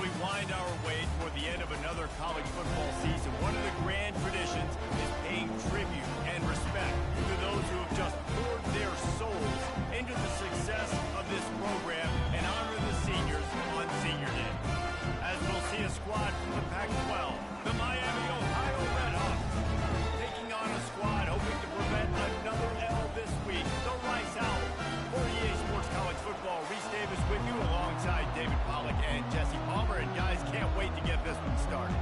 we wind our way toward the end of another college football season, one of the grand traditions is paying tribute and respect to those who have just poured their souls into the success of this program and honor the seniors on Senior Day. As we'll see a squad from the Pac-12, the Miami, Ohio Redhawks, taking on a squad hoping to prevent another L this week, the Rice Owls. For EA Sports College Football, Reese Davis with you alongside David Pollack and Jesse Palmer. And guys, can't wait to get this one started.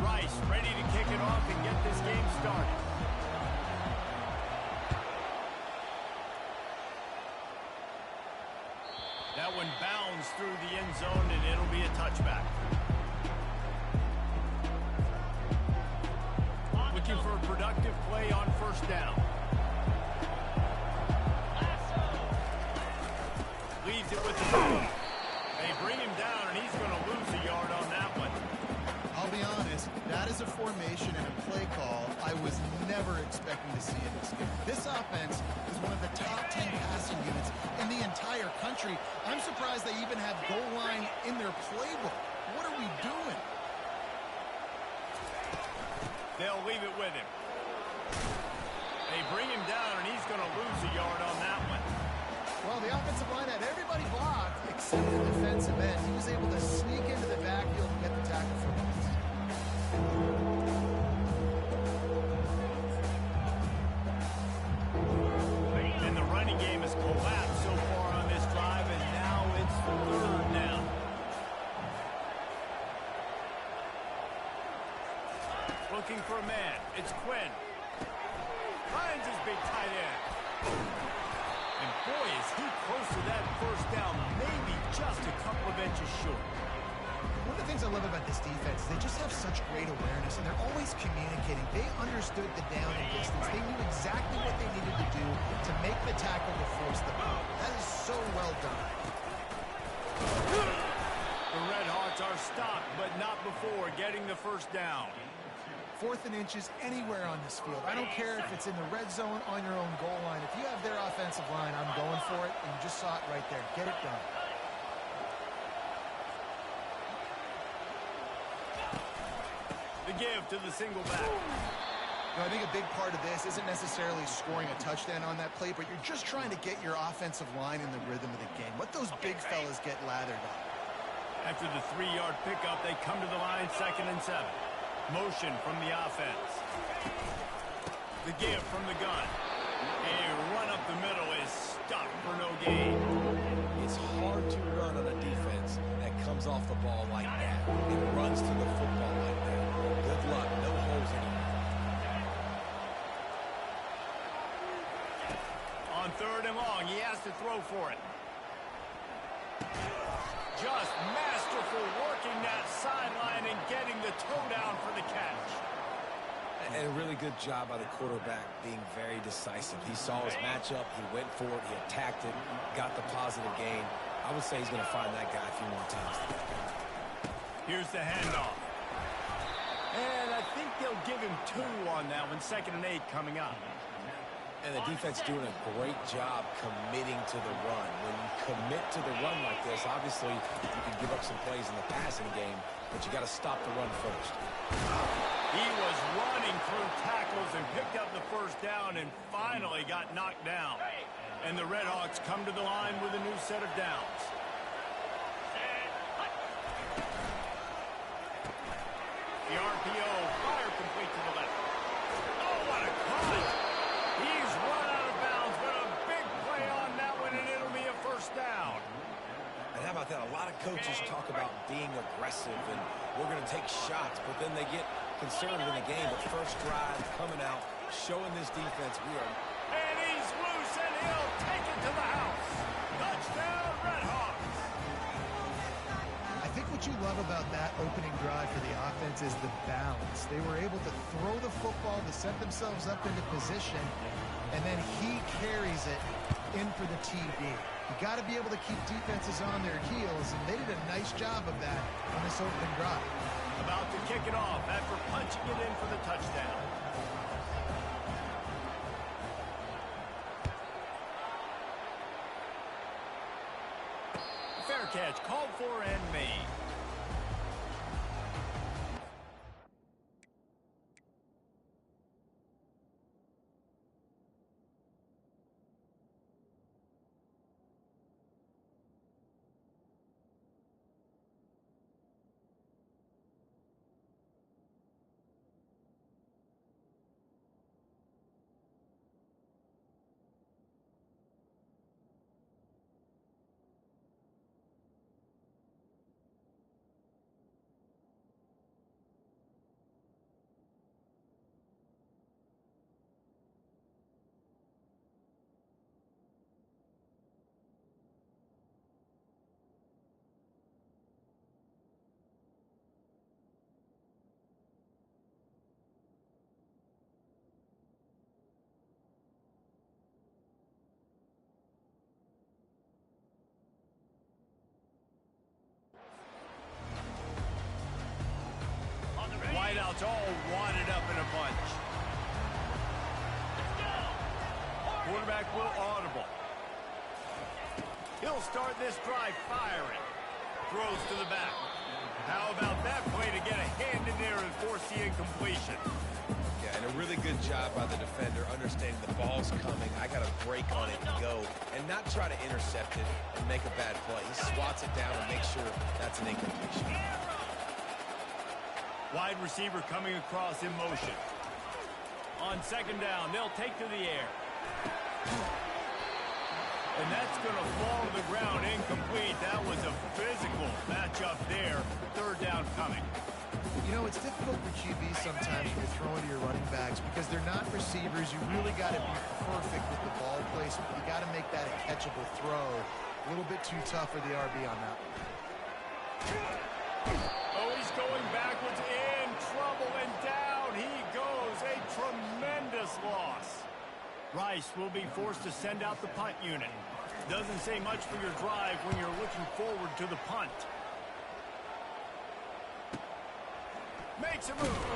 Rice ready to kick it off and get this game started. That one bounds through the end zone, and it'll be a touchback. Looking for a productive play on first down. Leads it with the ball. They bring him down, and he's going to lose a yard on that one. I'll be honest, that is a formation and a play call I was never expecting to see in this game. This offense is one of the top 10 passing units in the entire country. I'm surprised they even have goal line in their playbook. What are we doing? They'll leave it with him. They bring him down, and he's going to lose a yard on that one. Well, the offensive line had everybody blocked except the defensive end. He was able to sneak into the backfield and get the tackle for loss. And the running game has collapsed so far on this drive, and now it's third down. Looking for a man. It's Quinn. Finds his big tight end. And boy, is he close to that first down, maybe just a couple of inches short. One of the things I love about this defense is they just have such great awareness, and they're always communicating. They understood the down and distance. They knew exactly what they needed to do to make the tackle to force the ball. That is so well done. The Redhawks are stopped, but not before getting the first down. 4th and inches anywhere on this field. I don't care if it's in the red zone on your own goal line. If you have their offensive line, I'm going for it, and you just saw it right there. Get it done. The give to the single back. I think a big part of this isn't necessarily scoring a touchdown on that play, but you're just trying to get your offensive line in the rhythm of the game. Let those big fellas get lathered up. After the 3-yard pickup, they come to the line, 2nd and 7. Motion from the offense. The give from the gun. A run up the middle is stopped for no gain. It's hard to run on a defense that comes off the ball like that. It runs to the football like that. Good luck. No holes anywhere. On 3rd and long, he has to throw for it. Just masterful working that sideline and getting the toe down for the catch. And a really good job by the quarterback being very decisive. He saw his matchup, he went for it, he attacked it, got the positive gain. I would say he's going to find that guy a few more times. Here's the handoff. And I think they'll give him 2 on that one. 2nd and 8 coming up. And the defense doing a great job committing to the run. When you commit to the run like this, obviously you can give up some plays in the passing game, but you got to stop the run first. He was running through tackles and picked up the first down and finally got knocked down. And the Redhawks come to the line with a new set of downs. The RPO, fire complete to the left. Oh, what a cut! He's run out of bounds, but a big play on that one, and it'll be a first down. And how about that? A lot of coaches talk about being aggressive and we're going to take shots, but then they get conservative in the game. But first drive coming out, showing this defense we are. And he's loose, and he'll take it to the house. Touchdown, Redhawks. I think what you love about that opening drive for the offense is the balance. They were able to throw the football to set themselves up into position, and then he carries it in for the TD. You got to be able to keep defenses on their heels, and they did a nice job of that on this opening drive. About to kick it off after punching it in for the touchdown. catch called for and made. Wideouts all wadded up in a bunch. Quarterback will audible. He'll start this drive firing. Throws to the back. How about that play to get a hand in there and force the incompletion? Yeah, and a really good job by the defender understanding the ball's coming. I got to break on it and go and not try to intercept it and make a bad play. He swats it down and makes sure that's an incompletion. Wide receiver coming across in motion. On second down, they'll take to the air. And that's going to fall to the ground incomplete. That was a physical matchup there. Third down coming. You know, it's difficult for QBs sometimes when you're throwing to your running backs because they're not receivers. You really got to be perfect with the ball placement. You got to make that a catchable throw. A little bit too tough for the RB on that one. Oh, he's going backwards, in trouble, and down he goes. A tremendous loss. Rice will be forced to send out the punt unit. Doesn't say much for your drive when you're looking forward to the punt. Makes a move,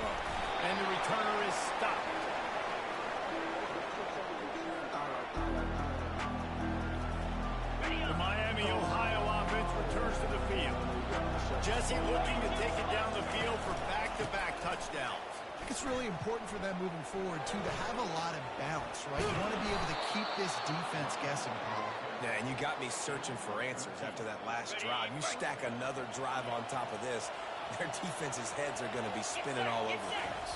and the returner is stopped. The Miami, Ohio offense returns to the field. Jesse looking to take it down the field for back-to-back touchdowns. I think it's really important for them moving forward, too, to have a lot of bounce, right? You want to be able to keep this defense guessing, Paul. Yeah, and you got me searching for answers after that last drive. You stack another drive on top of this, their defense's heads are going to be spinning all over the place.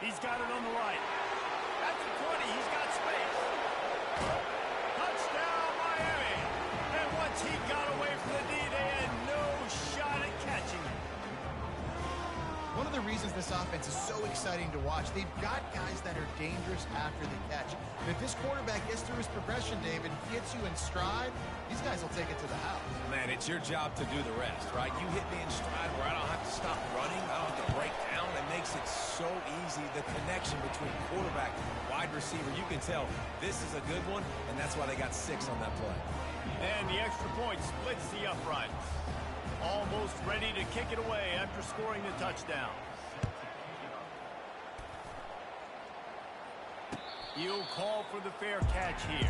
He's got it on the right. At the 20, he's got space. Touchdown, Miami. And once he got away from the D, they had no shot at catching him. One of the reasons this offense is so exciting to watch, they've got guys that are dangerous after the catch. And if this quarterback gets through his progression, David, gets you in stride, these guys will take it to the house. Man, it's your job to do the rest, right? You hit me in stride where I don't have to stop running. I don't have to break down. It makes it so easy. The connection between quarterback and wide receiver, you can tell this is a good one, and that's why they got 6 on that play. And the extra point splits the uprights. Almost ready to kick it away after scoring the touchdown. He'll call for the fair catch here.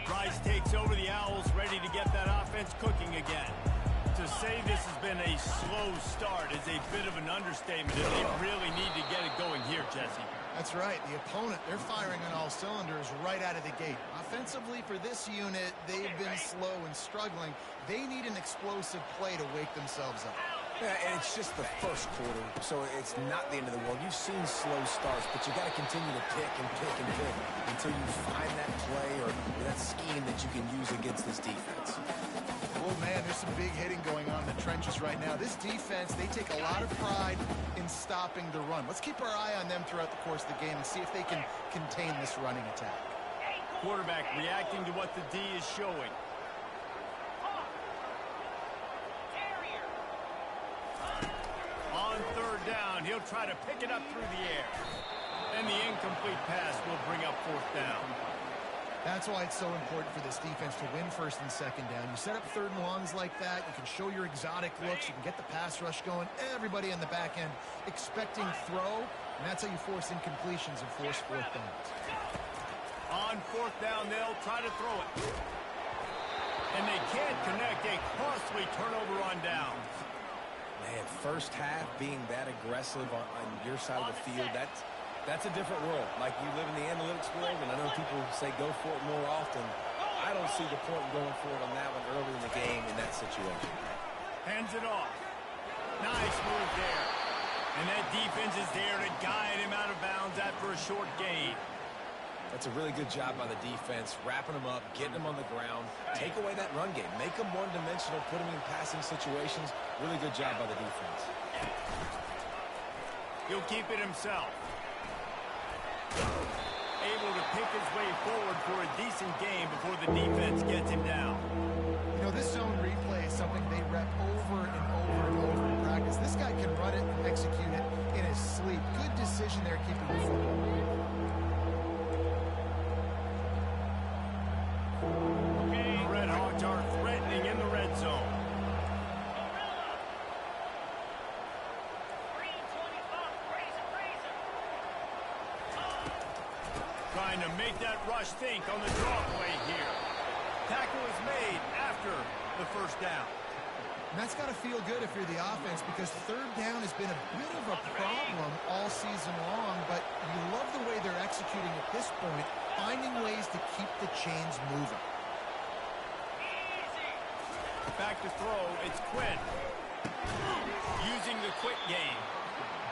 Rice takes over the Owls, ready to get that offense cooking again. To say this has been a slow start is a bit of an understatement, and they really need to get it going here, Jesse. That's right. The opponent, they're firing on all cylinders right out of the gate. Offensively, for this unit, they've been slow and struggling. They need an explosive play to wake themselves up. Yeah, and it's just the first quarter, so it's not the end of the world. You've seen slow starts, but you got to continue to pick and pick and pick until you find that play or that scheme that you can use against this defense. Oh, man, there's some big hitting going on in the trenches right now. This defense, they take a lot of pride in stopping the run. Let's keep our eye on them throughout the course of the game and see if they can contain this running attack. Quarterback reacting to what the D is showing. On third down, he'll try to pick it up through the air. And the incomplete pass will bring up fourth down. That's why it's so important for this defense to win first and second down. You set up third and longs like that. You can show your exotic looks. You can get the pass rush going. Everybody in the back end expecting throw, and that's how you force incompletions and force fourth downs. On fourth down, they'll try to throw it. And they can't connect. A costly turnover on downs. Man, first half being that aggressive on your side of the field, that's a different world. Like, you live in the analytics world, and I know people say go for it more often. I don't see the point in going for it on that one early in the game in that situation. Hands it off. Nice move there. And that defense is there to guide him out of bounds after a short gain. That's a really good job by the defense, wrapping them up, getting them on the ground. Take away that run game. Make them one-dimensional, put them in passing situations. Really good job by the defense. He'll keep it himself. Able to pick his way forward for a decent game before the defense gets him down. You know, this zone replay is something they rep over and over and over in practice. This guy can run it and execute it in his sleep. Good decision there keeping the football. The Red Hawks are threatening in the red zone. Trying to make that rush think on the draw play here. Tackle is made after the first down. And that's got to feel good if you're the offense, because third down has been a bit of a problem all season long, but you love the way they're executing at this point, finding ways to keep the chains moving. Back to throw, it's Quinn. Using the quick game.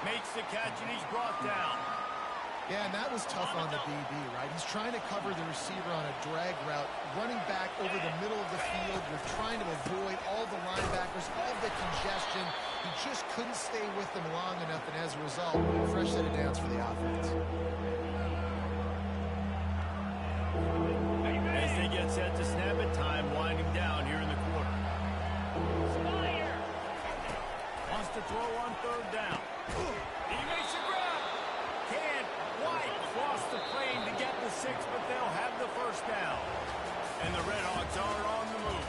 Makes the catch and he's brought down. Yeah, and that was tough on the DB, right? He's trying to cover the receiver on a drag route, running back over the middle of the field. You're trying to avoid all the linebackers, all the congestion. He just couldn't stay with them long enough, and as a result, fresh set of downs for the offense. As they get set to snap it, time winding down here in the quarter. Wants to throw on third down. He makes a grab. Can't quite cross the plane to get the 6, but they'll have the first down. And the Red Hawks are on the move.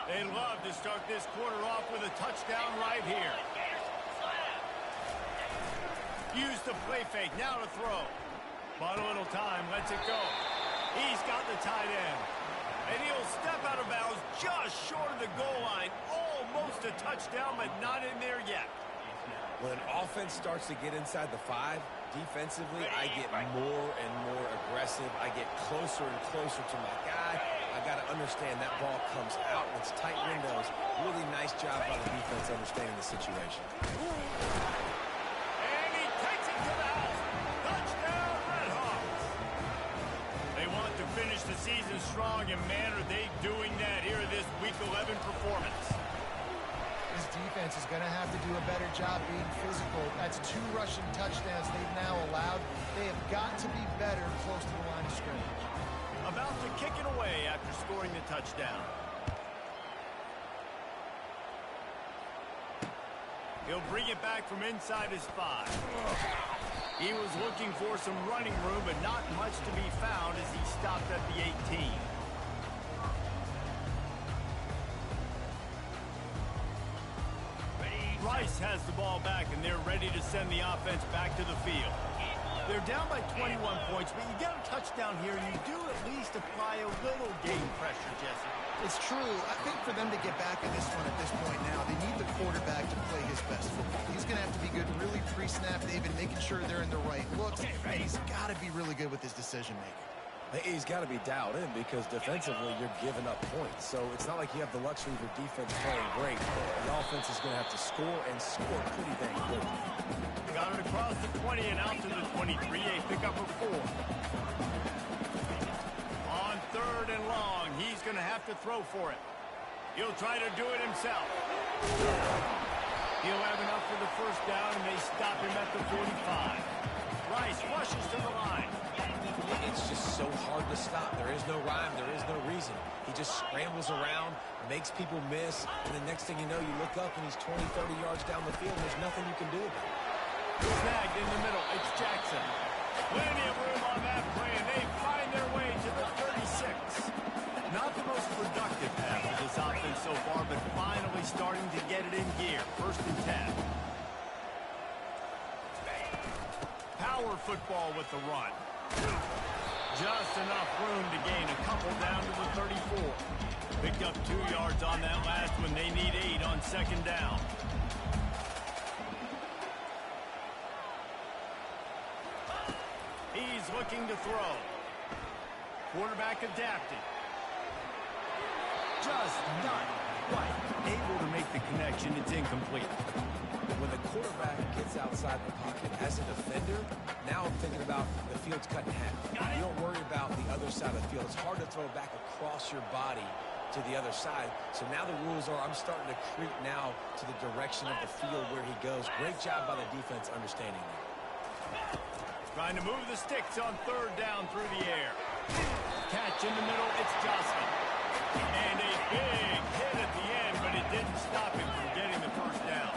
They love to start this quarter off with a touchdown right here. Use the play fake, now to throw. But a little time, lets it go. He's got the tight end. And he'll step out of bounds just short of the goal line. Almost a touchdown, but not in there yet. When an offense starts to get inside the 5, defensively, I get more and more aggressive. I get closer and closer to my guy. I got to understand that ball comes out. It's tight windows. Really nice job by the defense understanding the situation. And he takes it to the house. Touchdown, Red Hawks. They want to finish the season strong, and man, are they doing that here in this Week 11 performance. This defense is going to have to do a better job being physical. That's 2 rushing touchdowns they've now allowed. They have got to be better close to the line of scrimmage. About to kick it away after scoring the touchdown. He'll bring it back from inside his 5. He was looking for some running room, but not much to be found as he stopped at the 18. Rice has the ball back, and they're ready to send the offense back to the field. They're down by 21 points, but you get a touchdown here, and you do at least apply a little game pressure, Jesse. It's true. I think for them to get back in this one at this point now, they need the quarterback to play his best football. He's going to have to be good really pre-snap, David, making sure they're in the right looks. He's got to be really good with his decision-making. He's got to be dialed in because defensively you're giving up points. So it's not like you have the luxury of your defense playing great. The offense is going to have to score and score pretty dang quick. Got it across the 20 and out to the 23. A pickup of 4. On third and long, he's going to have to throw for it. He'll try to do it himself. He'll have enough for the first down, and they stop him at the 45. Rice rushes to the line. It's just so hard to stop. There is no rhyme. There is no reason. He just scrambles around, makes people miss, and the next thing you know, you look up and he's 20, 30 yards down the field, and there's nothing you can do about it. Snagged in the middle. It's Jackson. Plenty of room on that play, and they find their way to the 36. Not the most productive half of this offense so far, but finally starting to get it in gear. 1st and 10. Power football with the run. Just enough room to gain a couple down to the 34. Picked up 2 yards on that last one. They need 8 on 2nd down. He's looking to throw. Quarterback adapted. Just not quite able to make the connection. It's incomplete. When the quarterback gets outside the pocket as a defender, now I'm thinking about the field's cut in half. You don't worry about the other side of the field. It's hard to throw back across your body to the other side. So now the rules are I'm starting to creep now to the direction of the field where he goes. Great job by the defense understanding that. Trying to move the sticks on 3rd down through the air. Catch in the middle, it's Johnson. And a big hit at the end, but it didn't stop him from getting the 1st down.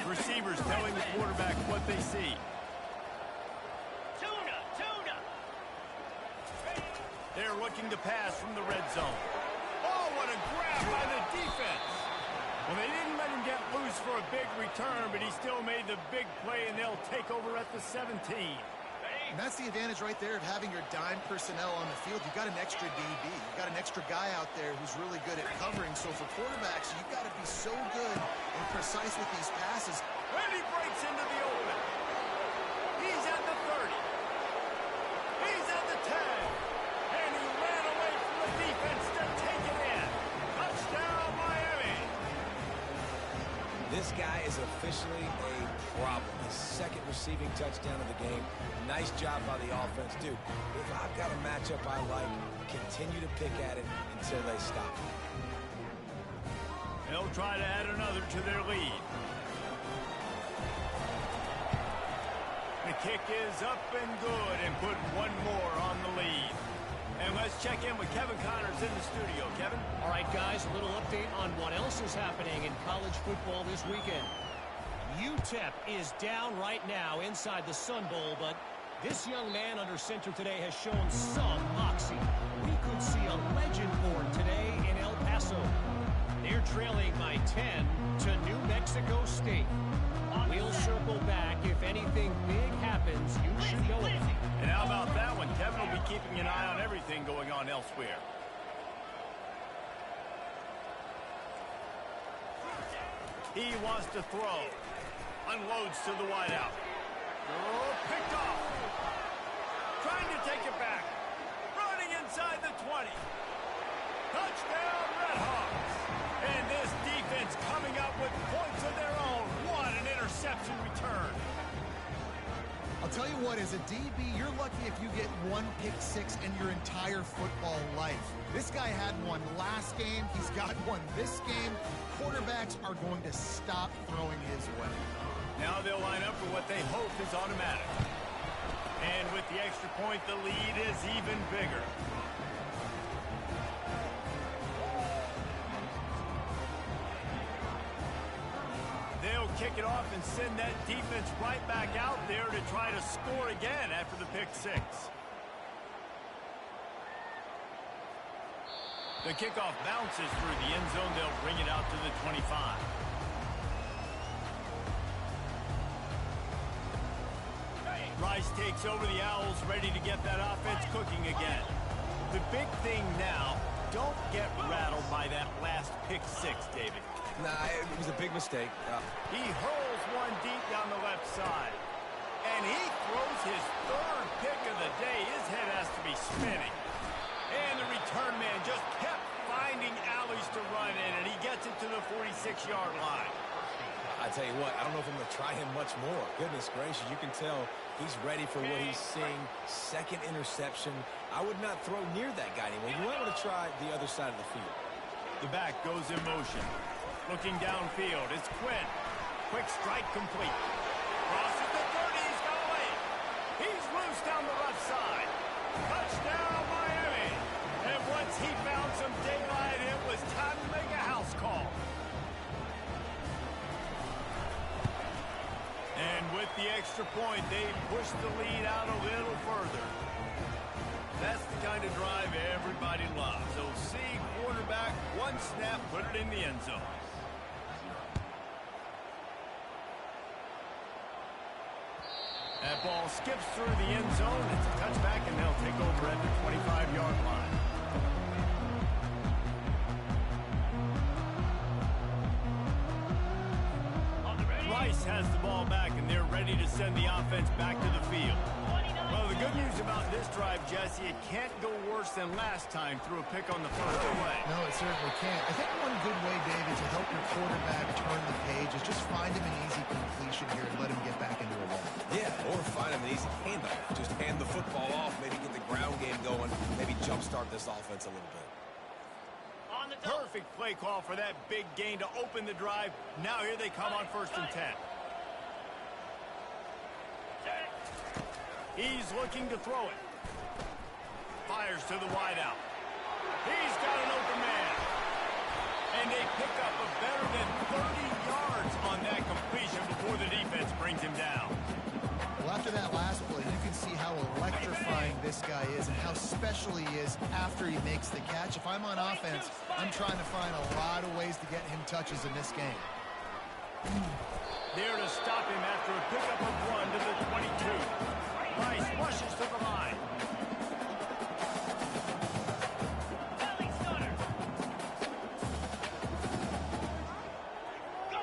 Receivers telling the quarterback what they see. Tuna. They're looking to pass from the red zone. Oh, what a grab by the defense. Well, they didn't let him get loose for a big return, but he still made the big play, and they'll take over at the 17. And that's the advantage right there of having your dime personnel on the field. You've got an extra DB. You've got an extra guy out there who's really good at covering. So for quarterbacks, you've got to be so good and precise with these passes. And he breaks into the open. He's at the 30. He's at the 10. And he ran away from the defense to take it in. Touchdown, Miami. This guy is officially a problem. His 2nd receiving touchdown of the game. Nice job by the offense. Dude, if I've got a matchup I like, continue to pick at it until they stop. They'll try to add another to their lead. The kick is up and good and put one more on the lead. And let's check in with Kevin Connors in the studio. Kevin? All right, guys, a little update on what else is happening in college football this weekend. UTEP is down right now inside the Sun Bowl, but this young man under center today has shown some moxie. We could see a legend born today in El Paso. They're trailing by 10 to New Mexico State. We'll circle back. If anything big happens, you should know it. And how about that one? Kevin will be keeping an eye on everything going on elsewhere. He wants to throw. Unloads to the wideout. Oh, picked off. Trying to take it back. Running inside the 20. Touchdown, Redhawks. And this defense coming up with points of their own. What an interception return. I'll tell you what, as a DB, you're lucky if you get 1 pick 6 in your entire football life. This guy had one last game. He's got one this game. Quarterbacks are going to stop throwing his way. Now they'll line up for what they hope is automatic. And with the extra point, the lead is even bigger. They'll kick it off and send that defense right back out there to try to score again after the pick 6. The kickoff bounces through the end zone. They'll bring it out to the 25. Rice takes over the Owls, ready to get that offense cooking again. The big thing now, don't get rattled by that last pick 6, David. Nah, it was a big mistake. He hurls one deep down the left side. And he throws his 3rd pick of the day. His head has to be spinning. And the return man just kept finding alleys to run in, and he gets it to the 46-yard line. I tell you what, I don't know if I'm going to try him much more. Goodness gracious, you can tell he's ready for what he's seeing. 2nd interception. I would not throw near that guy anymore. You might want to try the other side of the field. The back goes in motion. Looking downfield, it's Quinn. quick strike complete. Crosses the 30, he's got away. He's loose down the left side. Touchdown, Miami. And once he found some daylight, it was time to make a house call. And with the extra point, they pushed the lead out a little further. That's the kind of drive everybody loves. So see quarterback, one snap, put it in the end zone. That ball skips through the end zone. It's a touchback, and they'll take over at the 25-yard line. Rice has the ball back, and they're ready to send the offense back to the field. Well, the good news about this drive, Jesse, it can't go worse than last time through a pick on the first play. No, it certainly can't. I think one good way, David, to help your quarterback turn the page is just find him an easy completion here and let him get back into a run. Yeah, or find him an easy handoff. Just hand the football off, maybe get the ground game going, maybe jumpstart this offense a little bit. Perfect play call for that big gain to open the drive. Now here they come on 1st and 10. He's looking to throw it. Fires to the wideout. He's got an open man. And they pick up a better than 30 yards on that completion before the defense brings him down. Well, after that last play, you can see how electrifying this guy is and how special he is after he makes the catch. If I'm on offense, I'm trying to find a lot of ways to get him touches in this game. There to stop him after a pickup of 1 to the 22. Rice rushes to the line.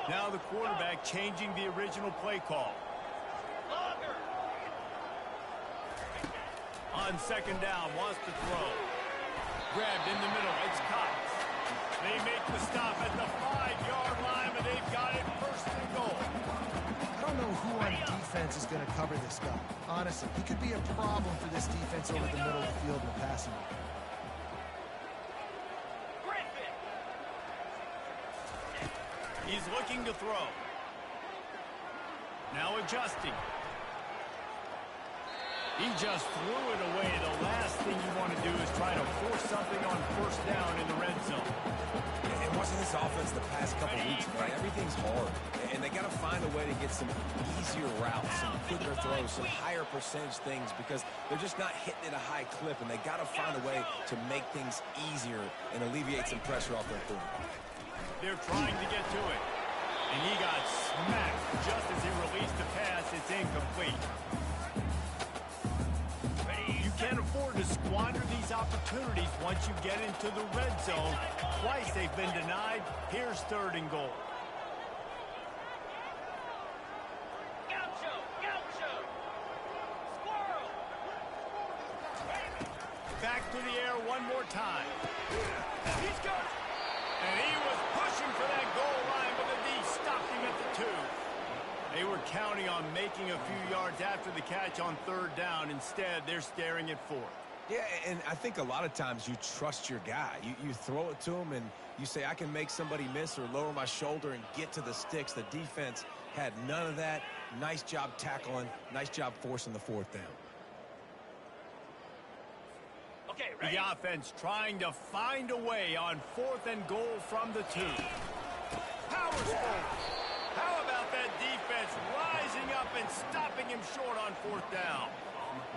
Now the quarterback changing the original play call. On 2nd down, wants to throw. Grabbed in the middle, it's Cox. They make the stop at the 5-yard line, but they've got it 1st and goal. I don't know who on defense is going to cover this guy. Honestly, he could be a problem for this defense over the middle of the field in the passing game. He's looking to throw. Now adjusting. He just threw it away. The last thing you want to do is try to force something on 1st down in the red zone. And watching this offense the past couple weeks, man, everything's hard. And they got to find a way to get some easier routes, some quicker throws, some higher percentage things because they're just not hitting at a high clip. And they got to find a way to make things easier and alleviate some pressure off their quarterback. They're trying to get to it. And he got smacked just as he released the pass. It's incomplete. You can't afford to squander these opportunities once you get into the red zone. Twice they've been denied. Here's 3rd and goal. Back to the air one more time. He's got it. And he was pushing for that goal line, but the D stopped him at the 2. They were counting on making a few yards after the catch on 3rd down. Instead, they're staring at 4th. Yeah, and I think a lot of times you trust your guy. You throw it to him, and you say, I can make somebody miss or lower my shoulder and get to the sticks. The defense had none of that. Nice job tackling. Nice job forcing the 4th down. Okay, ready? The offense trying to find a way on 4th and goal from the 2. Powers forward. How about that defense rising up and stopping him short on 4th down?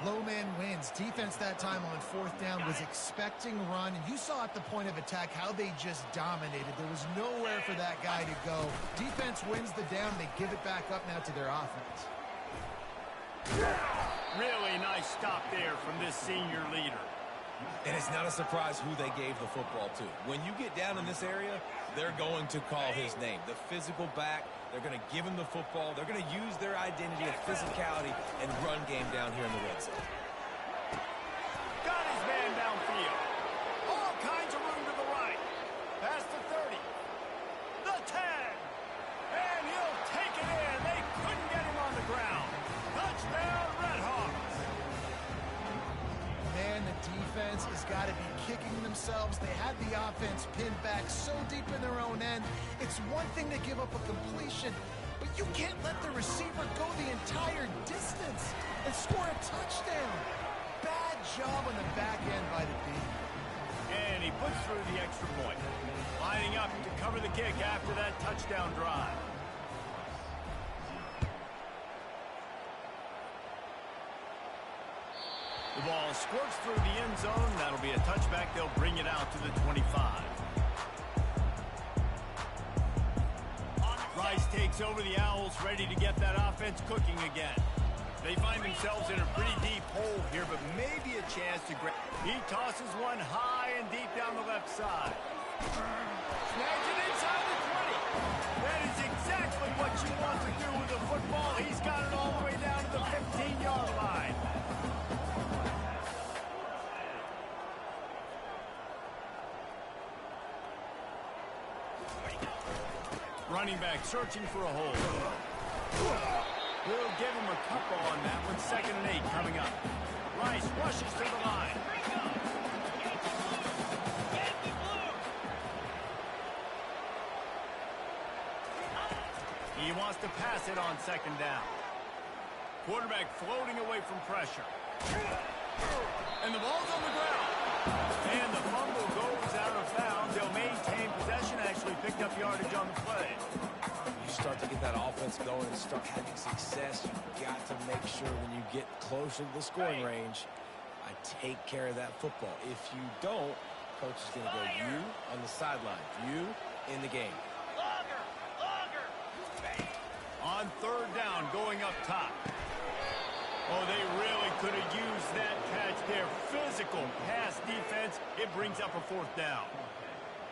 Low man wins. Defense that time on 4th down was expecting run, and you saw at the point of attack how they just dominated. There was nowhere for that guy to go. Defense wins the down. They give it back up now to their offense. Really nice stop there from this senior leader. And it's not a surprise who they gave the football to. When you get down in this area, they're going to call his name. The physical back, they're going to give him the football. They're going to use their identity of physicality and run game down here in the red zone. Got his man downfield. All kinds of room to the right. Past the 30. The 10. And he'll take it in. They couldn't get him on the ground. Touchdown, Redhawks. Man, the defense has got to be kicking themselves. They had the offense pinned back so deep in their own end. It's one thing to give up a completion, but you can't let the receiver go the entire distance and score a touchdown. Bad job on the back end by the D. And he puts through the extra point. Lining up to cover the kick after that touchdown drive. The ball squirts through the end zone. That'll be a touchback. They'll bring it out to the 25. Rice takes over the Owls, ready to get that offense cooking again. They find themselves in a pretty deep hole here, but maybe a chance to grab. He tosses one high and deep down the left side. Snags it inside the 20. That is exactly what you want to do with the football. He's got it all the way down to the 15-yard line. Running back searching for a hole. We'll give him a couple on that one. 2nd and 8 coming up. Rice rushes to the line. He wants to pass it on 2nd down. Quarterback floating away from pressure. And the ball's on the ground. And the fumble goes out of bounds. They'll maintain possession, actually picked up yardage on the play. You start to get that offense going and start having success, you've got to make sure when you get closer to the scoring range, I take care of that football. If you don't, coach is going to go you on the sideline, you in the game. On 3rd down, going up top. Oh, they really could have used that catch there. Physical pass defense. It brings up a 4th down.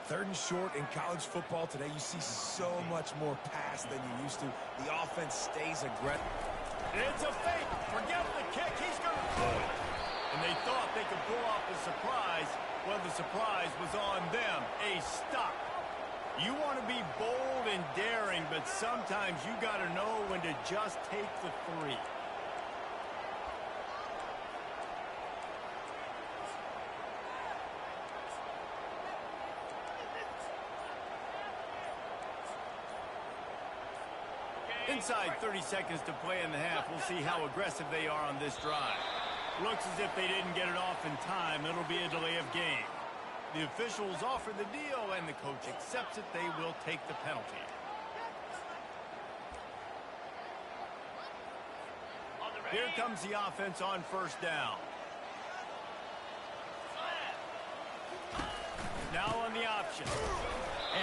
3rd and short in college football today. You see so much more pass than you used to. The offense stays aggressive. It's a fake. Forget the kick. He's going to throw it. And they thought they could pull off the surprise. Well, the surprise was on them. A stop. You want to be bold and daring, but sometimes you got to know when to just take the 3. Inside 30 seconds to play in the half. We'll see how aggressive they are on this drive. Looks as if they didn't get it off in time. It'll be a delay of game. The officials offer the deal, and the coach accepts it. They will take the penalty. Here comes the offense on 1st down. Now on the option.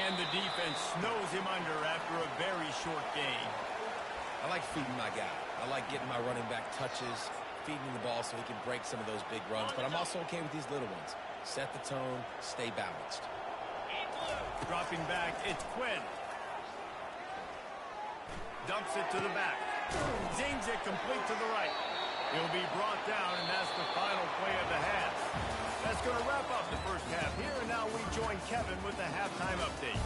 And the defense snows him under after a very short game. I like feeding my guy. I like getting my running back touches, feeding the ball so he can break some of those big runs. But I'm also okay with these little ones. Set the tone, stay balanced. Dropping back, it's Quinn. Dumps it to the back. Zings it complete to the right. He'll be brought down, and that's the final play of the half. That's going to wrap up the first half here, and now we join Kevin with the halftime update.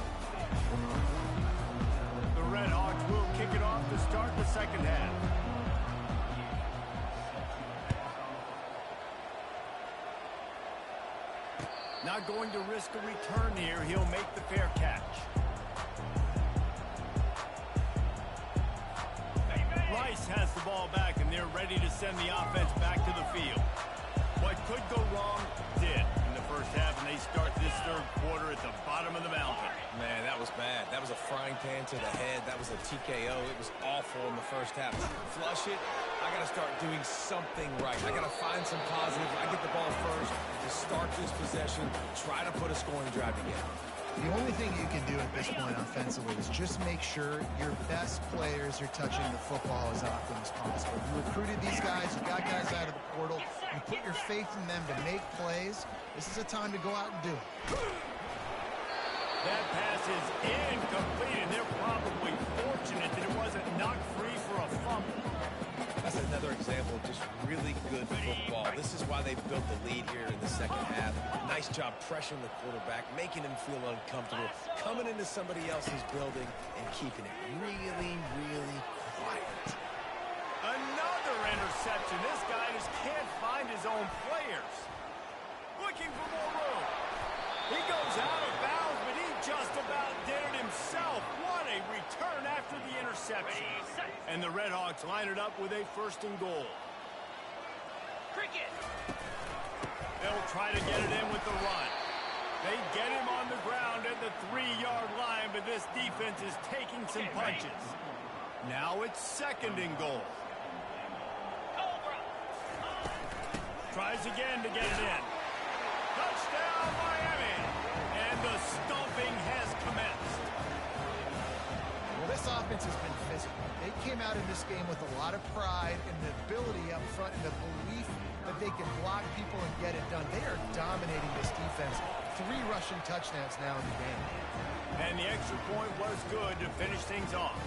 The Red Hawks will kick it off to start the 2nd half. Not going to risk a return here. He'll make the fair catch. Rice has the ball back, and they're ready to send the offense back to the field. What could go wrong did in the first half, and they start this 3rd quarter at the bottom of the mountain. Man, that was bad. That was a frying pan to the head. That was a TKO. It was awful in the first half. Flush it. I got to start doing something right. I got to find some positive. I get the ball first to start this possession, try to put a scoring drive together. The only thing you can do at this point offensively is just make sure your best players are touching the football as often as possible. You recruited these guys, you got guys out of the portal, you put your faith in them to make plays. This is a time to go out and do it. That pass is incomplete, and they're probably fortunate that it wasn't knocked free for a fumble. That's another example of just really good football. This is why they built the lead here in the 2nd half. Nice job pressuring the quarterback, making him feel uncomfortable, coming into somebody else's building and keeping it really, really quiet. Another interception. This guy just can't find his own players. Looking for more room. He goes out of bounds, but he just about did it himself. What a return after the interception. And the Redhawks line it up with a 1st and goal. Cricket. They'll try to get it in with the run. They get him on the ground at the 3-yard line, but this defense is taking some punches. Now it's 2nd and goal. Tries again to get it in. Touchdown, Miami! And the stomping has commenced. Well, this offense has been physical. They came out in this game with a lot of pride and the ability up front and the belief that they can block people and get it done. They are dominating this defense. 3 rushing touchdowns now in the game. And the extra point was good to finish things off.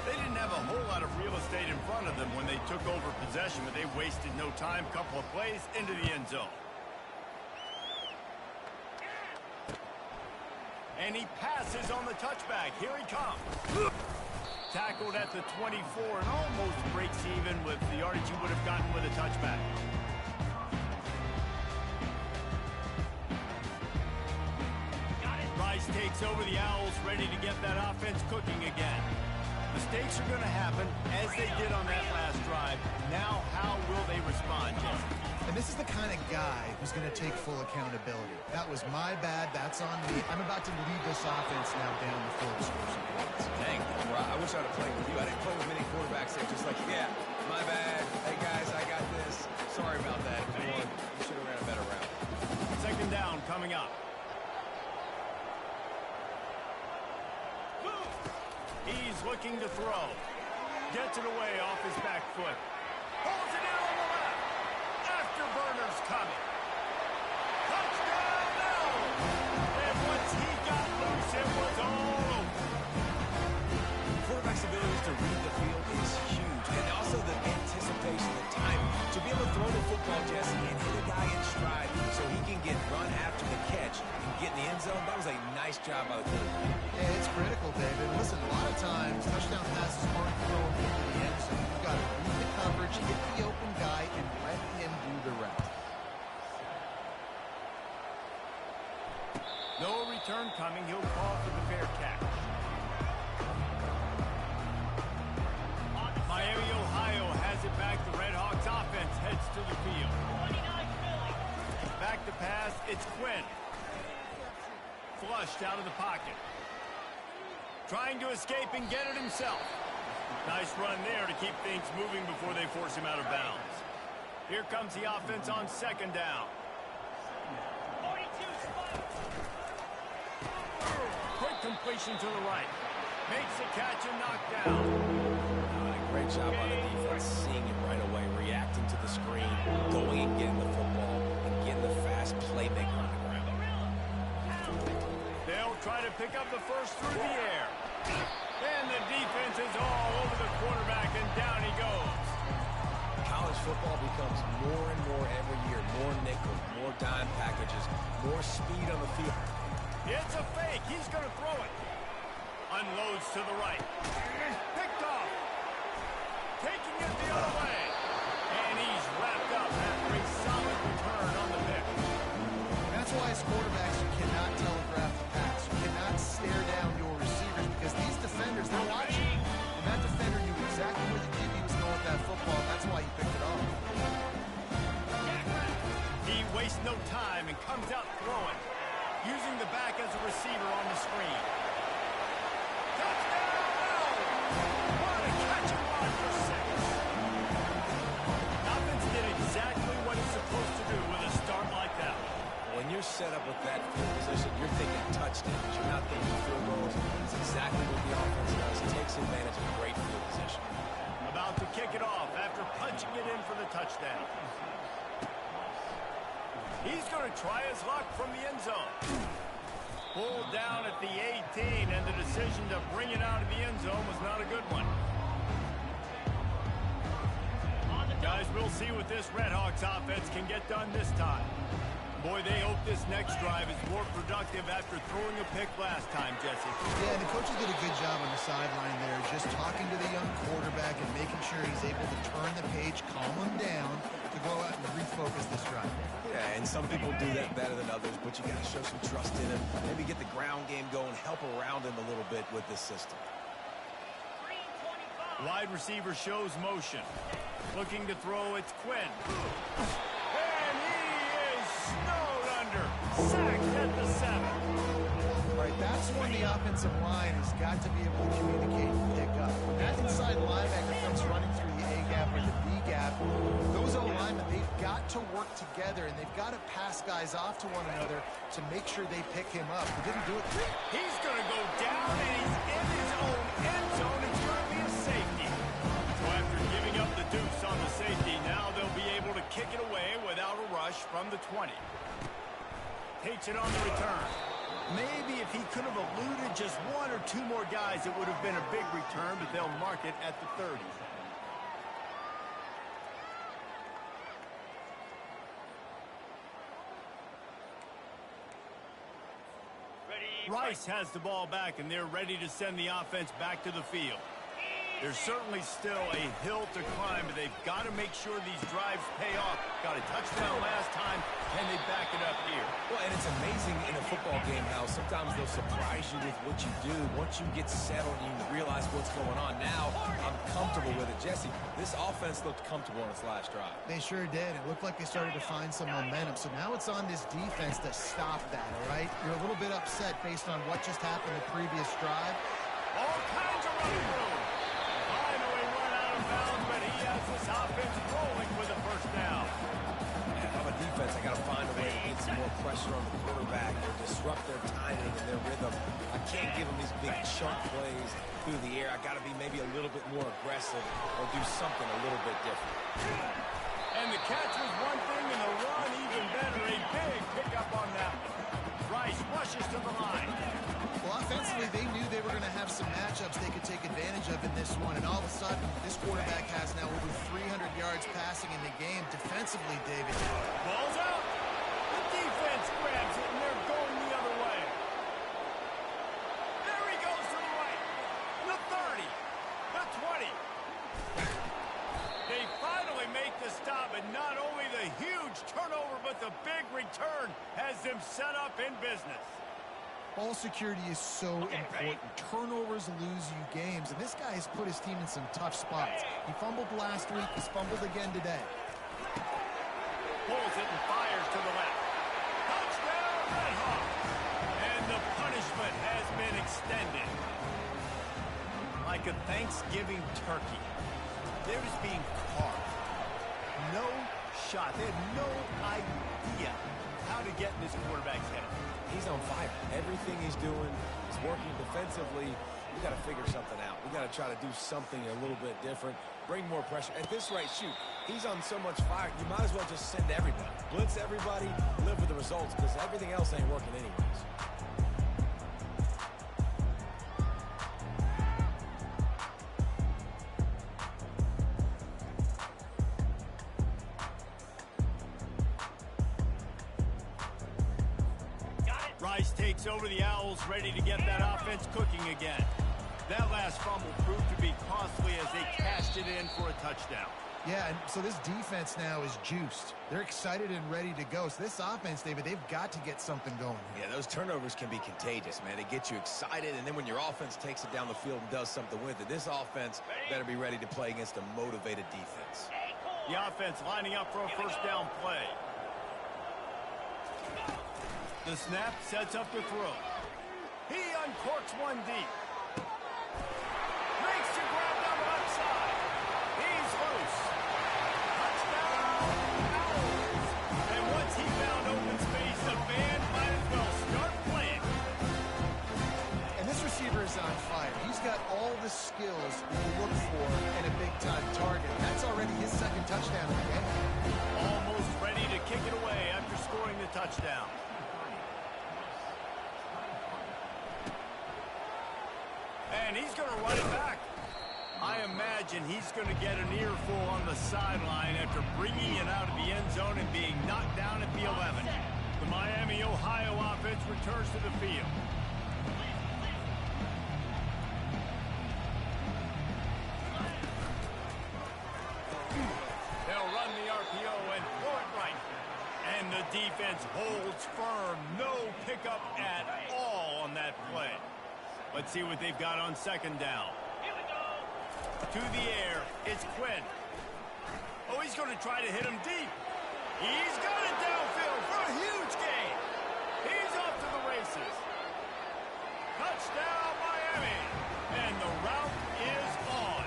They didn't have a whole lot of real estate in front of them when they took over possession, but they wasted no time. Couple of plays into the end zone. And he passes on the touchback. Here he comes. Tackled at the 24 and almost breaks even with the yardage he would have gotten with a touchback. Rice takes over the Owls, ready to get that offense cooking again. Mistakes are going to happen, as they did on that last drive. Now, how will they respond, Jesse? And this is the kind of guy who's going to take full accountability. That was my bad. That's on me. I'm about to lead this offense now down the field to score some points. Dang, I wish I'd have played with you. I didn't play with many quarterbacks that just like, yeah, my bad. Hey, guys, I got this. Sorry about that. You should have ran a better route. 2nd down coming up. He's looking to throw. Gets it away off his back foot. Pulls it in on the left. Afterburner's coming. Touchdown now! And once he got loose, it was all over. Quarterback's ability to read the field is huge. And also the anticipation, the timing. To be able to throw the football, Jesse, and hit a guy in stride so he can get run after the catch and get in the end zone, that was a nice job by the quarterback. Yeah, it's critical, David. Listen, a lot of times, touchdown passes aren't thrown into the end zone. You've got to read the coverage, hit the open guy, and let him do the rest. No return coming. He'll call for the fair catch. Miami, Ohio has it back. The Redhawks offense heads to the field. Back to pass. It's Quinn. Flushed out of the pocket. Trying to escape and get it himself. Nice run there to keep things moving before they force him out of bounds. Here comes the offense on 2nd down. Quick completion to the right. Makes the catch and knocked down. Great job on the defense, seeing it right away, reacting to the screen, going and getting the football, and getting the fast playmaker on the ground. They'll try to pick up the first through the air. And the defense is all over the quarterback, and down he goes. College football becomes more and more every year, more nickel, more dime packages, more speed on the field. It's a fake. He's going to throw it. Unloads to the right. Picked off. Taking it the other way. And he's wrapped up after a solid return on the pick. That's why as quarterbacks, you cannot telegraph the pass. You cannot stare down your receivers because these defenders, they're watching. And that defender knew exactly where the QB was going with that football. That's why he picked it off. He wastes no time and comes out throwing. Using the back as a receiver on the screen. Touchdown! What a catch and run for 6. Offense did exactly what it's supposed to do with a start like that. When you're set up with that field position, you're thinking touchdowns. You're not thinking field goals. It's exactly what the offense does. It takes advantage of great field position. About to kick it off after punching it in for the touchdown. He's going to try his luck from the end zone. Pulled down at the 18, and the decision to bring it out of the end zone was not a good one. Guys, we'll see what this Redhawks offense can get done this time. Boy, they hope this next drive is more productive after throwing a pick last time, Jesse. Yeah, the coaches did a good job on the sideline there, just talking to the young quarterback and making sure he's able to turn the page, calm him down, to go out and refocus this drive. Yeah, and some people do that better than others, but you got to show some trust in him. Maybe get the ground game going, help around him a little bit with this system. Wide receiver shows motion. Looking to throw, it's Quinn. And he is snowed under. Sacked at the 7. All right, that's when the offensive line has got to be able to communicate and pick up. When that inside linebacker comes running through the A gap or the B gap, those O-linemen, they've got to work together, and they've got to pass guys off to one another to make sure they pick him up. They didn't do it. He's going to go down, and he's in his own end zone. It's going to be a safety. So after giving up the deuce on the safety, now they'll be able to kick it away without a rush from the 20. Takes it on the return. Maybe if he could have eluded just one or two more guys, it would have been a big return, but they'll mark it at the 30. Rice has the ball back, and they're ready to send the offense back to the field. There's certainly still a hill to climb, but they've got to make sure these drives pay off. Got a touchdown last time. Can they back it up here? Well, and it's amazing in a football game how sometimes they'll surprise you with what you do. Once you get settled and you realize what's going on, now I'm comfortable with it. Jesse, this offense looked comfortable on its last drive. They sure did. It looked like they started to find some momentum. So now it's on this defense to stop that, all right? You're a little bit upset based on what just happened the previous drive. All kinds of running room. Finally run out of bounds, but he has this offense rolling with a first down. And on a defense, I got to find a way to get some more pressure on the quarterback or disrupt their timing and their rhythm. I can't give them these big chunk plays through the air. I got to be maybe a little bit more aggressive or do something a little bit different. And the catch was one thing, and the run even better. A big pickup on that one. Rice rushes to the line. Well, offensively, they knew they were going to have some matchups they could take advantage of in this one. And all of a sudden, this quarterback has now over 300 yards passing in the game. Defensively, David. Ball's out. The defense grabs it, and they're going the other way. There he goes to the right. The 30. The 20. They finally make the stop, and not only the huge turnover, but the big return has them set up in business. Ball security is so important. Turnovers lose you games, and this guy has put his team in some tough spots. He fumbled last week. He's fumbled again today. Pulls it and fires to the left. Touchdown, Red Hawk. And the punishment has been extended. Like a Thanksgiving turkey. They're just being carved. No shot. They had no idea how to get in this quarterback's head. He's on fire. Everything he's doing is working defensively. We got to figure something out. We got to try to do something a little bit different. Bring more pressure. At this rate, shoot, he's on so much fire. You might as well just send everybody. Blitz everybody, live with the results, because everything else ain't working anyways. Rice takes over the Owls, ready to get that offense cooking again. That last fumble proved to be costly as they cashed it in for a touchdown. Yeah, and so this defense now is juiced. They're excited and ready to go. So this offense, David, they've got to get something going. Yeah, those turnovers can be contagious, man. They get you excited, and then when your offense takes it down the field and does something with it, this offense better be ready to play against a motivated defense. The offense lining up for a first down play. The snap sets up the throw. He uncorks one deep. Makes the grab down the left side. He's loose. Touchdown, Owls. And once he found open space, the band might as well start playing. And this receiver is on fire. He's got all the skills you look for in a big-time target. That's already his second touchdown of the game. Almost ready to kick it away after scoring the touchdown. And he's going to run it back. I imagine he's going to get an earful on the sideline after bringing it out of the end zone and being knocked down at the 11. The Miami, Ohio offense returns to the field. They'll run the RPO and throw it right. And the defense holds firm. No pickup at all on that play. Let's see what they've got on second down. To the air, it's Quinn. Oh, he's going to try to hit him deep. He's got it downfield for a huge gain. He's off to the races. Touchdown, Miami. And the route is on.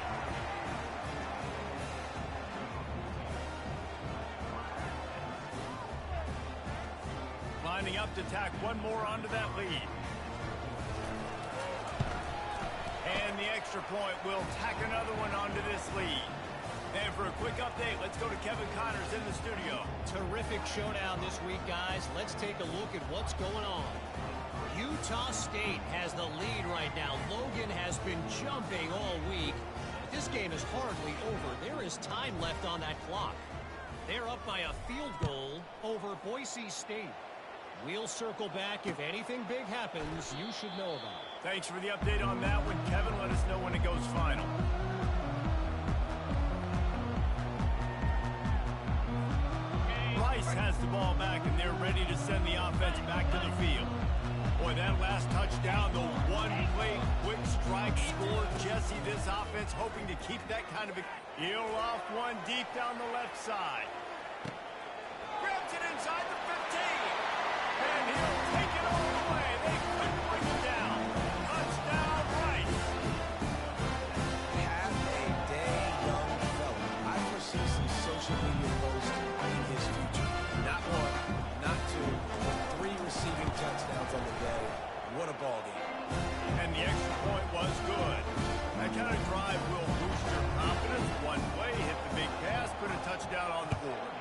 Lining up to tack one more onto that lead. And the extra point will tack another one onto this lead. And for a quick update, let's go to Kevin Connors in the studio. Terrific showdown this week, guys. Let's take a look at what's going on. Utah State has the lead right now. Logan has been jumping all week. But this game is hardly over. There is time left on that clock. They're up by a field goal over Boise State. We'll circle back. If anything big happens, you should know about it. Thanks for the update on that one, Kevin. Let us know when it goes final. Rice has the ball back, and they're ready to send the offense back to the field. Boy, that last touchdown, the one-play quick strike score. Jesse, this offense hoping to keep that kind of a... He'll off one deep down the left side. Grabs it inside the 15. And he'll take it all the way. They couldn't bring it down. Touchdown, Rice. Have a day, young fella. I foresee some social media posts in his future. Not one, not two, but 3 receiving touchdowns on the day. What a ball game. And the extra point was good. That kind of drive will boost your confidence. One play, hit the big pass, put a touchdown on the board.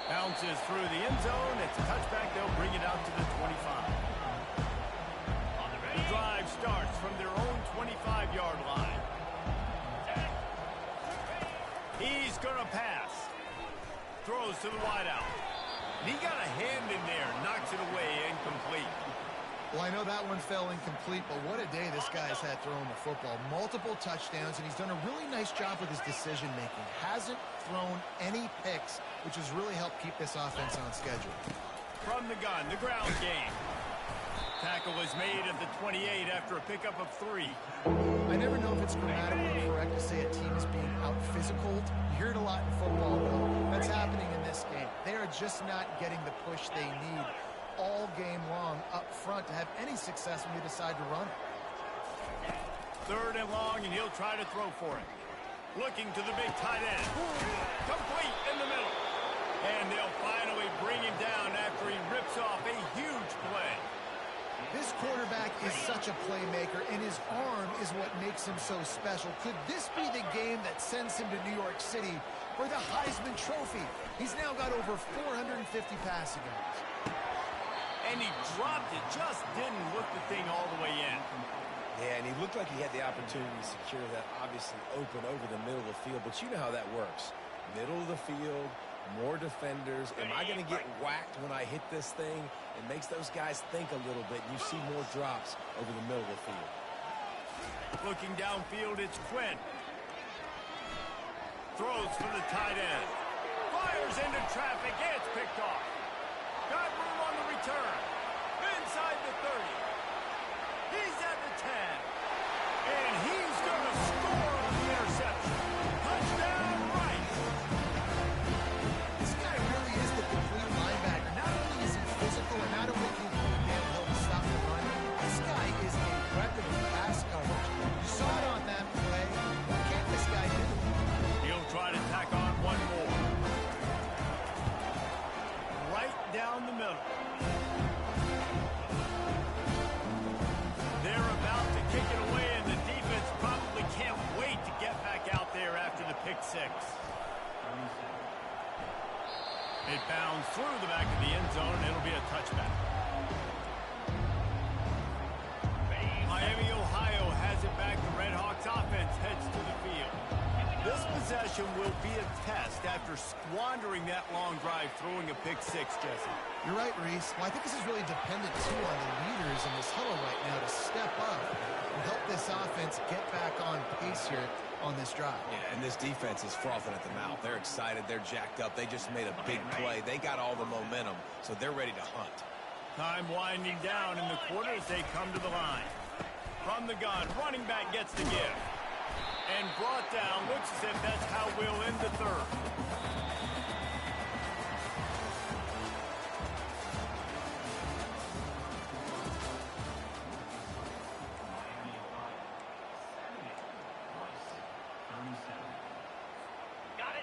Bounces through the end zone. It's a touchback. They'll bring it out to the 25. The drive starts from their own 25-yard line. He's going to pass. Throws to the wideout. And he got a hand in there. Knocks it away. Incomplete. Well, I know that one fell incomplete, but what a day this guy's had throwing the football. Multiple touchdowns, and he's done a really nice job with his decision-making. Hasn't thrown any picks, which has really helped keep this offense on schedule. From the gun, the ground game. Tackle was made at the 28 after a pickup of 3. I never know if it's grammatically correct to say a team is being out-physicaled. You hear it a lot in football, though. That's happening in this game. They are just not getting the push they need all game long up front to have any success when you decide to run it. 3rd and long, and he'll try to throw for it. Looking to the big tight end. Complete in the middle. And they'll finally bring him down after he rips off a huge play. This quarterback is such a playmaker, and his arm is what makes him so special. Could this be the game that sends him to New York City for the Heisman Trophy? He's now got over 450 passing yards. And he dropped it, just didn't look the thing all the way in. Yeah, and he looked like he had the opportunity to secure that obviously open over the middle of the field, but you know how that works. Middle of the field, more defenders. Am I going to get whacked when I hit this thing? It makes those guys think a little bit, and you see more drops over the middle of the field. Looking downfield, it's Quinn. Throws for the tight end. Fires into traffic, it's picked off. Got room on the return. Inside the 30. He's at the 10. And he's going to score on the interception. Touchdown, Rice. This guy really is the complete linebacker. Not only is he physical and not only can he go downhill to stop the run, this guy is a weapon of pass coverage. You saw it on that play. What can't this guy do? He'll try to tack on one more. Right down the middle. They're about to kick it away, and the defense probably can't wait to get back out there after the pick 6. It bounds through the back of the end zone, and it'll be a touchback. Miami, Ohio has it back. The Redhawks offense heads to the field. This possession will be a test after squandering that long drive, throwing a pick 6, Jesse. You're right, Reese. Well, I think this is really dependent, too, on the leaders in this huddle right now to step up and help this offense get back on pace here on this drive. Yeah, and this defense is frothing at the mouth. They're excited. They're jacked up. They just made a big play. They got all the momentum, so they're ready to hunt. Time winding down in the quarter as they come to the line. From the gun, running back gets the give. And brought down. Looks as if that's how we'll end the third.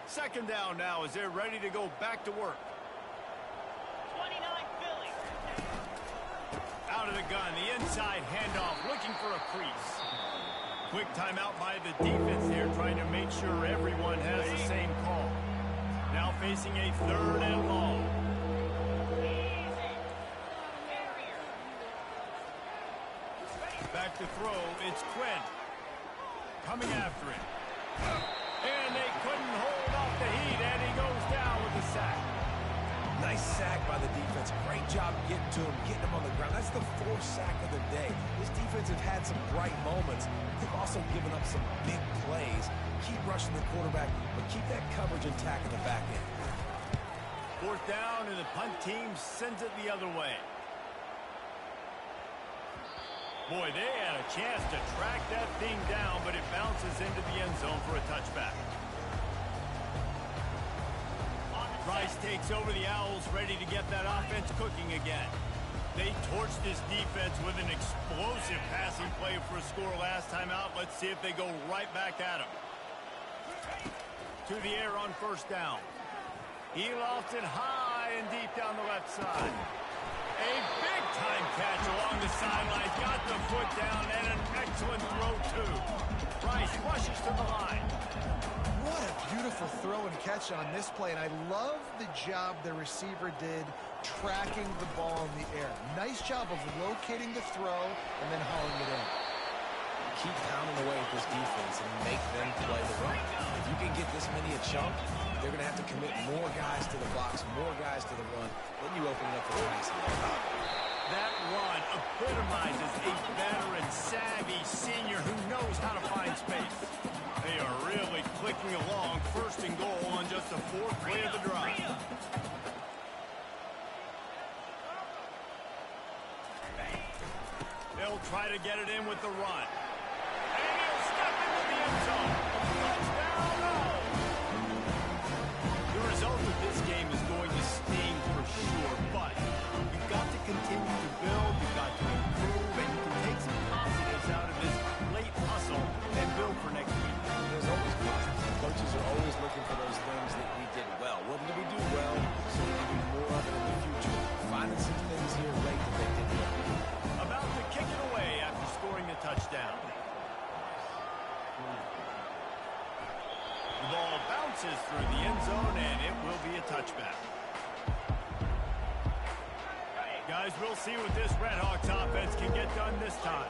Second down now as they're ready to go back to work. 29 Philly. Out of the gun, the inside handoff, looking for a crease. Quick timeout by the defense there, trying to make sure everyone has the same call. Now facing a third and long. Back to throw, it's Quinn. Coming after it. And they couldn't hold off the heat, and he goes down with a sack. Nice sack by the defense. Great job getting to him, getting him on the ground. That's the fourth sack of the day. This defense have had some bright moments. They've also given up some big plays. Keep rushing the quarterback, but keep that coverage intact in the back end. Fourth down, and the punt team sends it the other way. Boy, they had a chance to track that thing down, but it bounces into the end zone for a touchback. Rice takes over the Owls, ready to get that offense cooking again. They torched this defense with an explosive passing play for a score last time out. Let's see if they go right back at him. To the air on first down. He lofts it high and deep down the left side. A big-time catch along the sidelines. Got the foot down and an excellent throw, too. Rice rushes to the line. What a beautiful throw and catch on this play, and I love the job the receiver did tracking the ball in the air. Nice job of locating the throw and then hauling it in. Keep pounding away at this defense and make them play the run. If you can get this many a chunk, they're going to have to commit more guys to the box, more guys to the run. Then you open it up for the passing. That run epitomizes a veteran, savvy senior who knows how to find space. They are really clicking along, first and goal on just the fourth play of the drive. They'll try to get it in with the run. And he'll step into the end zone. Touchdown, all. The result of this game is going to sting for sure, but you've got to continue to build, you've got to improve, and you can take some positives out of this late hustle and build for next week. There's always positives. Coaches are always looking for those things that we did well. What did we do well so we can do more of it in the future? Finding some things here late that they did well. About to kick it away after scoring a touchdown. The ball bounces through the end zone, and it will be a touchback. Guys, we'll see what this Redhawks offense can get done this time.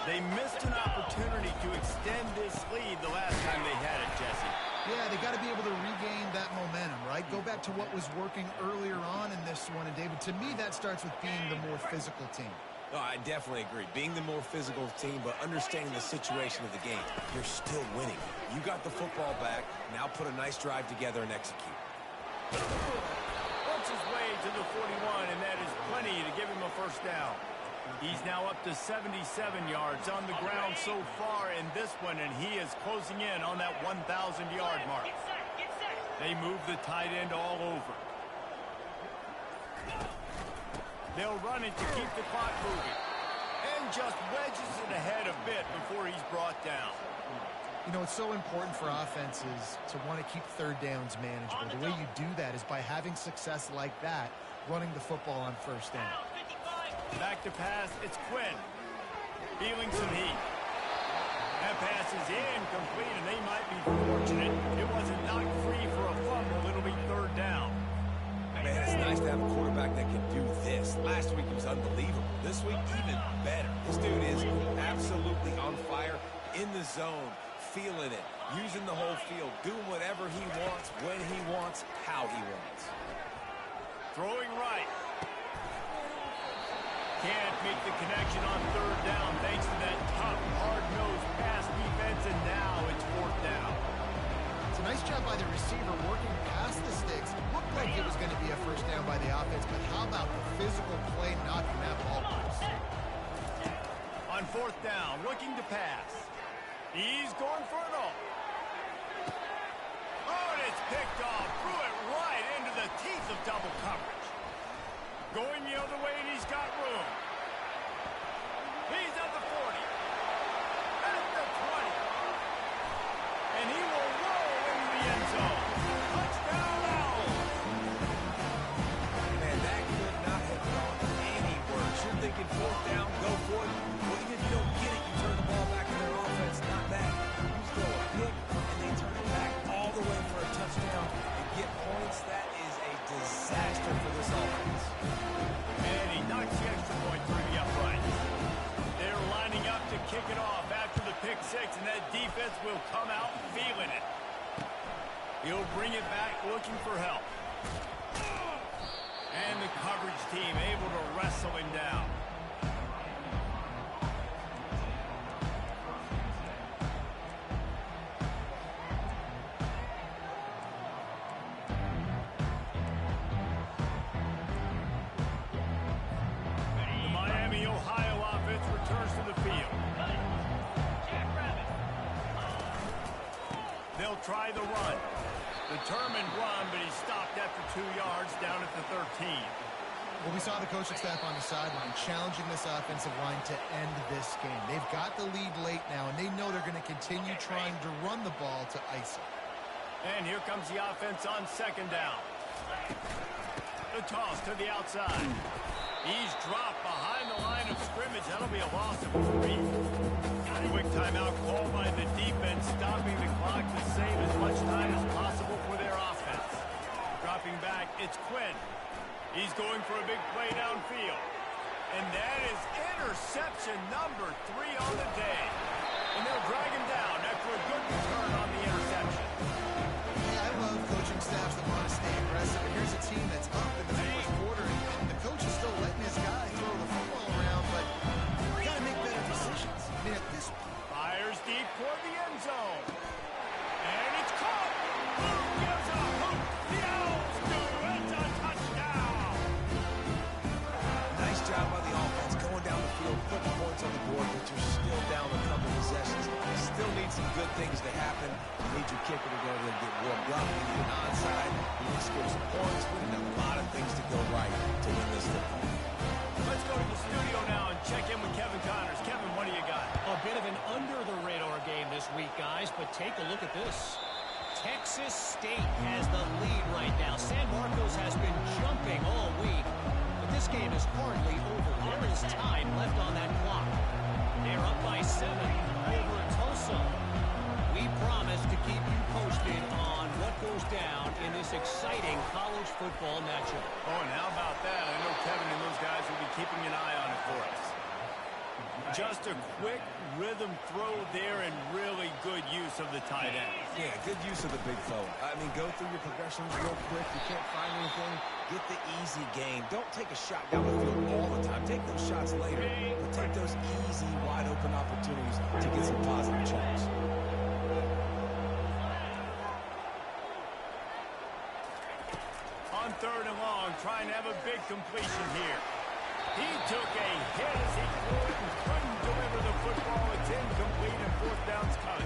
They missed an opportunity to extend this lead the last time they had it, Jesse. Yeah, they got to be able to regain that momentum, right? Go back to what was working earlier on in this one. And, David, to me, that starts with being the more physical team. No, I definitely agree. Being the more physical team, but understanding the situation of the game. You're still winning. You got the football back. Now put a nice drive together and execute. Works his way to the 41, and that is plenty to give him a first down. He's now up to 77 yards on the ground so far in this one, and he is closing in on that 1,000-yard mark. They move the tight end all over. They'll run it to keep the clock moving. And just wedges it ahead a bit before he's brought down. You know, it's so important for offenses to want to keep third downs manageable. The way you do that is by having success like that, running the football on first down. Back to pass, it's Quinn. Feeling some heat. That pass is incomplete, and they might be fortunate it wasn't knocked free for a fumble. It'll be third down. Man, it's nice to have a quarterback that can do this. Last week he was unbelievable. This week, even better. This dude is absolutely on fire, in the zone, feeling it, using the whole field, doing whatever he wants, when he wants, how he wants. Throwing right. Can't make the connection on third down thanks to that tough, hard-nosed pass defense, and now it's fourth down. It's a nice job by the receiver working past the sticks. Looked like it was going to be a first down by the offense, but how about the physical play knocking that ball loose? On fourth down, looking to pass. He's going for it all. Oh, and it's picked off. Threw it right into the teeth of double coverage. Going the other way, and he's got room. He's at the 40. At the 20. And he will roll into the end zone. Touchdown, Owls. Man, that could not have gone any worse. You're thinking fourth down, go for it. Well, even if you don't get it, you turn the ball back to their offense. Not that. You throw a pick, and they turn it back all the way for a touchdown and get points. That is a disaster for this offense. And he knocks the extra point through the uprights. They're lining up to kick it off after the pick six, and that defense will come out feeling it. He'll bring it back looking for help. And the coverage team able to wrestle him down. The Miami, Ohio offense returns to the field. They'll try the run. Determined run, but he stopped after 2 yards down at the 13. Well, we saw the coaching staff on the sideline challenging this offensive line to end this game. They've got the lead late now, and they know they're going to continue trying to run the ball to ice it. And here comes the offense on second down. The toss to the outside. He's dropped behind the line of scrimmage. That'll be a loss of 3. Quick timeout called by the defense, stopping the clock to save as much time as possible for their offense. Dropping back, it's Quinn. He's going for a big play downfield. And that is interception number 3 on the day. And they'll drag him down after a good return on the interception. Yeah, I love coaching staffs that want to stay aggressive. And here's a team that's up in the fourth quarter, and the coach is still letting his guy throw the football around, but you got to make better decisions. I mean, at this point, Fires deep toward the end zone. And it's caught. Boom gives a hook. The Owls do it. A touchdown. Nice job by the offense going down the field, putting points on the board, but you're still down a couple possessions. You still need some good things to happen. You need your kicker to go there and get warmed up. You need an onside. You need to score some points. We need a lot of things to go right to win this football. Let's go to the studio now and check in with Kevin Connors. Kevin, what do you got? A bit of an under-the-radar game this week, guys, but take a look at this. Texas State has the lead right now. San Marcos has been jumping all week, but this game is hardly over. There is time left on that clock. They're up by 7 over Tulsa. We promise to keep you posted on what goes down in this exciting college football matchup. Oh, and how about that? I know Kevin and those guys will be keeping an eye on it for us. Just a quick rhythm throw there and really good use of the tight end. Yeah, good use of the big fella. I mean, go through your progressions real quick. You can't find anything, get the easy gain. Don't take a shot down the field all the time. Take those shots later, but take those easy, wide-open opportunities to get some positive checks. On third and long, trying to have a big completion here. He took a hit as he threw it and couldn't deliver the football. It's incomplete and fourth down's coming.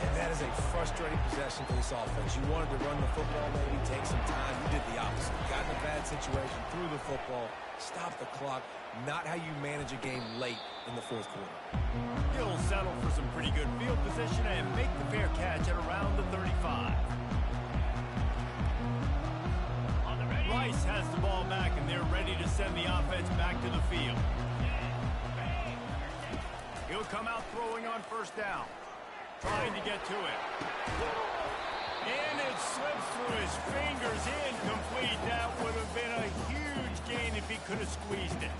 And that is a frustrating possession for this offense. You wanted to run the football, maybe take some time. You did the opposite. Got in a bad situation, threw the football, stopped the clock. Not how you manage a game late in the fourth quarter. He'll settle for some pretty good field position and make the fair catch at around the 35. Rice has the ball back, and they're ready to send the offense back to the field. He'll come out throwing on first down, trying to get to it. And it slips through his fingers, incomplete. That would have been a huge gain if he could have squeezed it.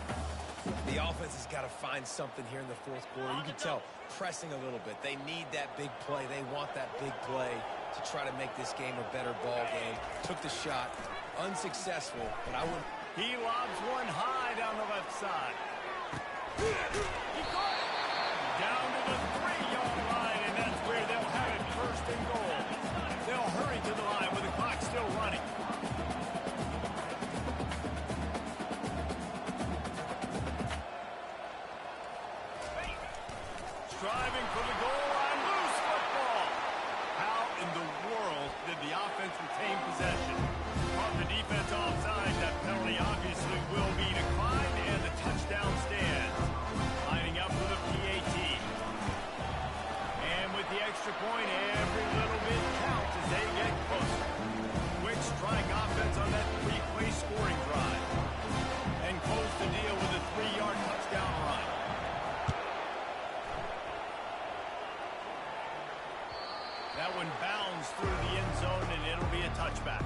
The offense has got to find something here in the fourth quarter. You can tell pressing a little bit. They need that big play. They want that big play to try to make this game a better ball game. Took the shot. Unsuccessful, but I wouldn't. He lobs one high down the left side. He caught it. Down to the 3-yard line, and that's where they'll have it first and goal. They'll hurry to the line with the clock still running. driving for the goal line. Loose football. How in the world did the offense retain possession? Caught the defense offside. That penalty obviously will be declined, and the touchdown stands. Lining up for the PAT. And with the extra point, every little bit counts as they get closer. Quick strike offense on that three-play scoring drive. And close the deal with a 3-yard touchdown run. That one bounds through the end zone, and it'll be a touchback.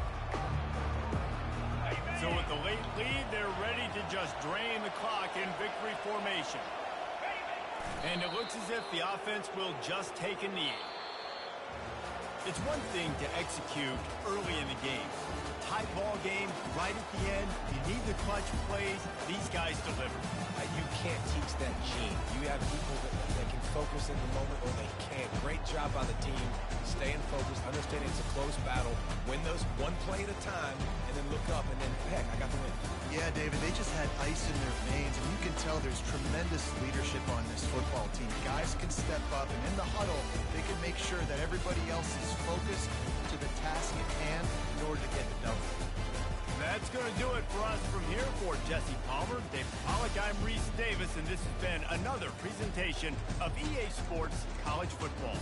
So with the late lead, they're ready to just drain the clock in victory formation. And it looks as if the offense will just take a knee. It's one thing to execute early in the game. Tight ball game, right at the end, you need the clutch plays. These guys deliver. You can't teach that gene. You have people that can focus in the moment or they can't. Great job by the team, staying focused, understanding it's a close battle, win those one play at a time, and then look up and then, heck, I got the win. Yeah, David, they just had ice in their veins, and you can tell there's tremendous leadership on this football team. Guys can step up, and in the huddle, they can make sure that everybody else is focused to the task at hand in order to get the W. That's going to do it for us from here. For Jesse Palmer, Dave Pollock, I'm Reese Davis, and this has been another presentation of EA Sports College Football.